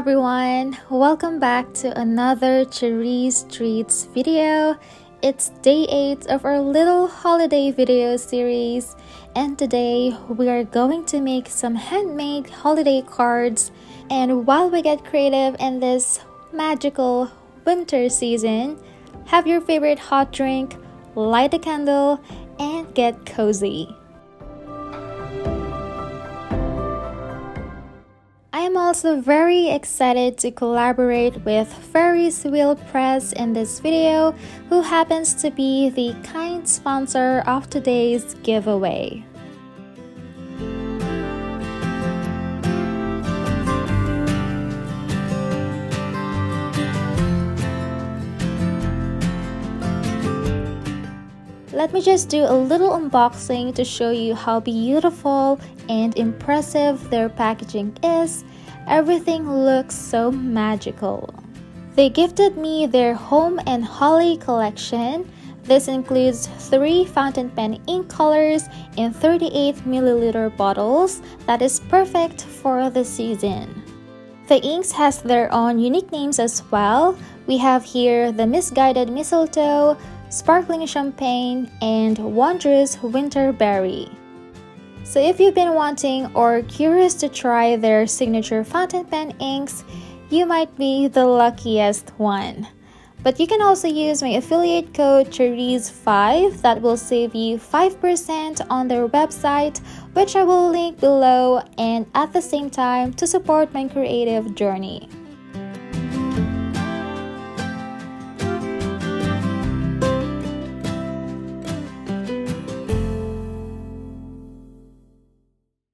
everyone, welcome back to another Charizze Treats video. It's day 8 of our little holiday video series, and today we are going to make some handmade holiday cards. And while we get creative in this magical winter season, have your favorite hot drink, light a candle, and get cozy. I am also very excited to collaborate with Ferris Wheel Press in this video, who happens to be the kind sponsor of today's giveaway. Let me just do a little unboxing to show you how beautiful and impressive their packaging is. Everything looks so magical. They gifted me their Home and Holly collection. This includes 3 fountain pen ink colors in 38 milliliter bottles that is perfect for the season. The inks has their own unique names as well. We have here the Misguided Mistletoe, Sparkling Champagne, and Wondrous Winter Berry. So if you've been wanting or curious to try their signature fountain pen inks, you might be the luckiest one. But you can also use my affiliate code Charizze5 that will save you 5% on their website, which I will link below, and at the same time to support my creative journey.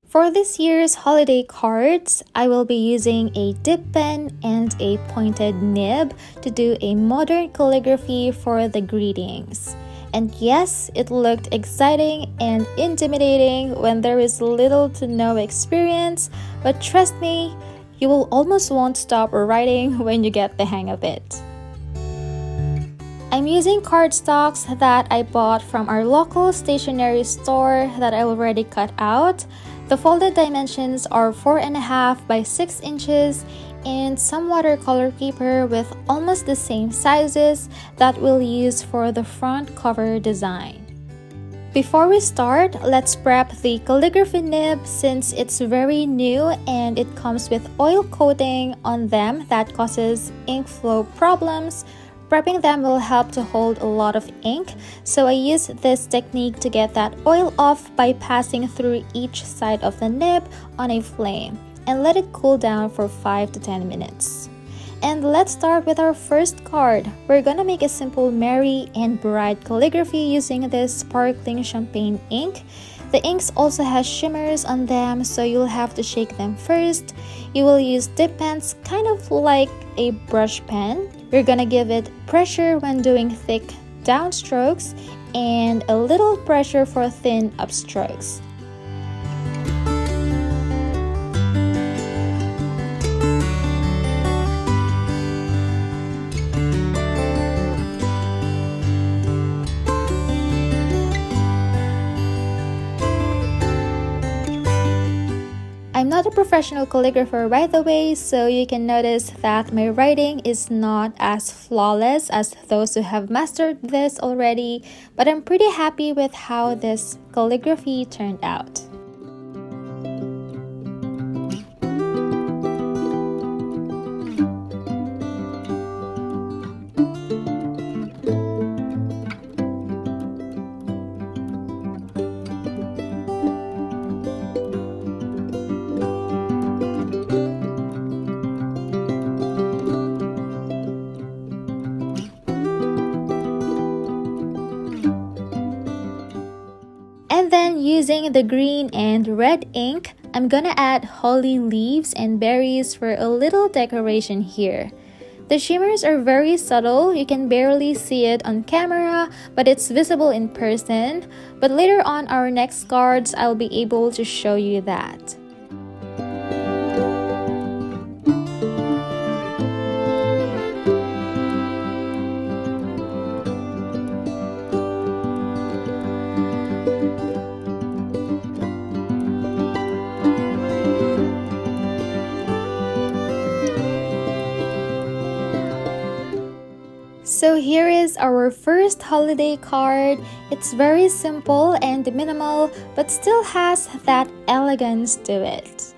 For this year's holiday cards, I will be using a dip pen and a pointed nib to do a modern calligraphy for the greetings. And yes, it looked exciting and intimidating when there is little to no experience, but trust me, you will almost won't stop writing when you get the hang of it. I'm using cardstocks that I bought from our local stationery store that I already cut out. The folded dimensions are 4.5 by 6 inches and some watercolor paper with almost the same sizes that we'll use for the front cover design. Before we start, let's prep the calligraphy nib since it's very new and it comes with oil coating on them that causes ink flow problems. Prepping them will help to hold a lot of ink, so I use this technique to get that oil off by passing through each side of the nib on a flame and let it cool down for 5 to 10 minutes. And let's start with our first card. We're gonna make a simple merry and bright calligraphy using this sparkling champagne ink. The inks also has shimmers on them, so you'll have to shake them first. You will use dip pens, kind of like a brush pen. You're gonna give it pressure when doing thick downstrokes and a little pressure for thin upstrokes. I'm not a professional calligrapher, by the way, so you can notice that my writing is not as flawless as those who have mastered this already, but I'm pretty happy with how this calligraphy turned out. And then using the green and red ink, I'm gonna add holly leaves and berries for a little decoration here. The shimmers are very subtle, you can barely see it on camera, but it's visible in person. But later on our next cards, I'll be able to show you that. So here is our first holiday card. It's very simple and minimal, but still has that elegance to it.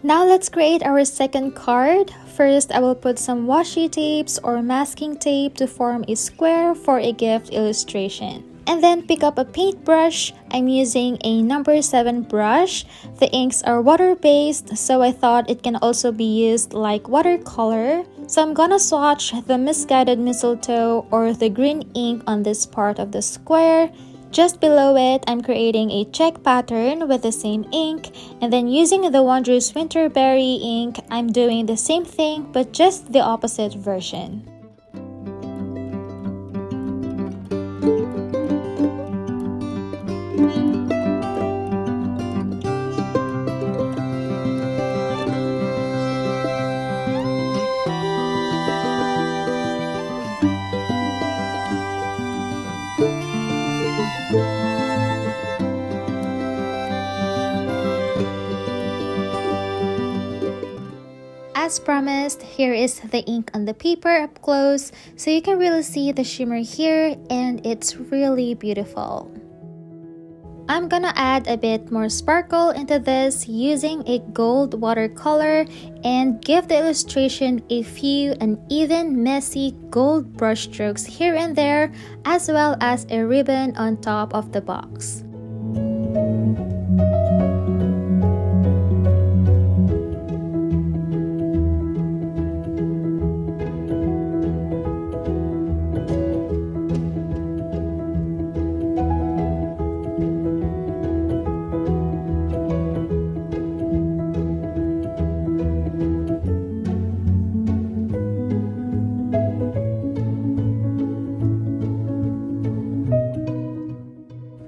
Now let's create our second card. First, I will put some washi tapes or masking tape to form a square for a gift illustration. And then pick up a paintbrush. I'm using a number 7 brush. The inks are water-based, so I thought it can also be used like watercolor. So I'm gonna swatch the misguided mistletoe or the green ink on this part of the square. Just below it, I'm creating a check pattern with the same ink, and then using the Wondrous Winterberry ink, I'm doing the same thing but just the opposite version. As promised, here is the ink on the paper up close, so you can really see the shimmer here, and it's really beautiful. I'm gonna add a bit more sparkle into this using a gold watercolor and give the illustration a few uneven, messy gold brush strokes here and there, as well as a ribbon on top of the box.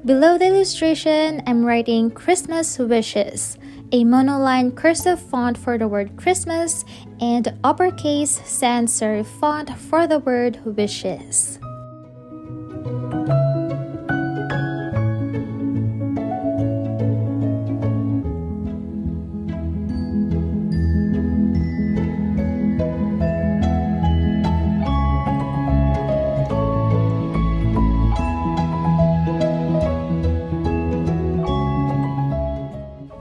Below the illustration, I'm writing Christmas Wishes, a monoline cursive font for the word Christmas, and uppercase sans serif font for the word Wishes.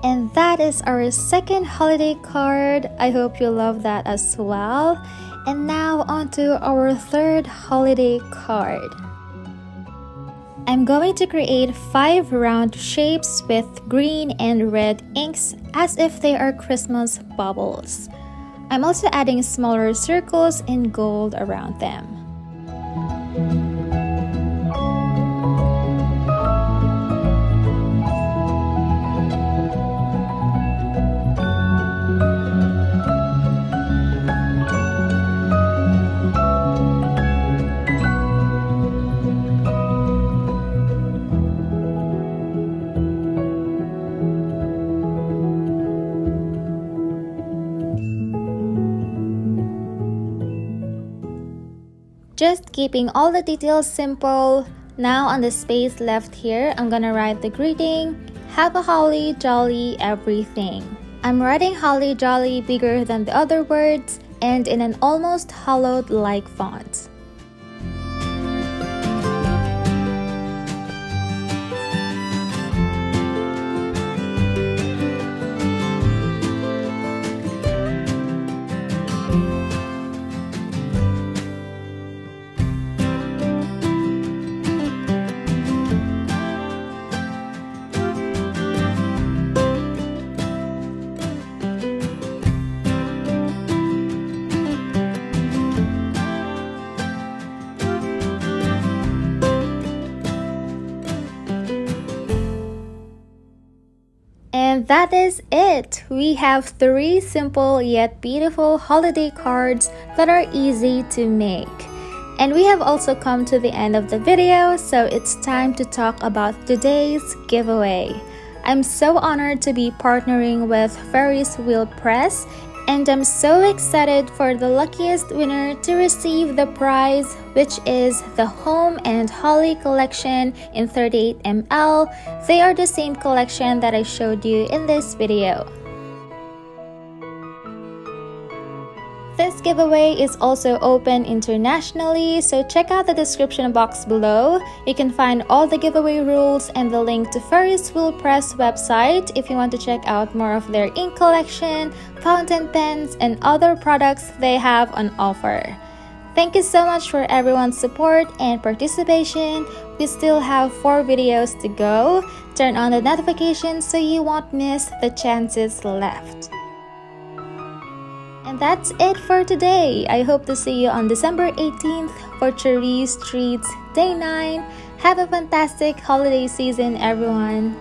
And that is our second holiday card. I hope you love that as well. And now on to our third holiday card. I'm going to create 5 round shapes with green and red inks as if they are Christmas bubbles. I'm also adding smaller circles in gold around them. Just keeping all the details simple. Now on the space left here, I'm gonna write the greeting, have a holly jolly everything. I'm writing holly jolly bigger than the other words and in an almost hollowed like font. And that is it! We have 3 simple yet beautiful holiday cards that are easy to make. And we have also come to the end of the video, so it's time to talk about today's giveaway. I'm so honored to be partnering with Ferris Wheel Press, and I'm so excited for the luckiest winner to receive the prize, which is the Home and Holly collection in 38 ml. They are the same collection that I showed you in this video. This giveaway is also open internationally, so check out the description box below. You can find all the giveaway rules and the link to Ferris Wheel Press website if you want to check out more of their ink collection, fountain pens, and other products they have on offer. Thank you so much for everyone's support and participation. We still have 4 videos to go. Turn on the notifications so you won't miss the chances left. And that's it for today. I hope to see you on December 18th for Charizze Treats Day 9. Have a fantastic holiday season, everyone.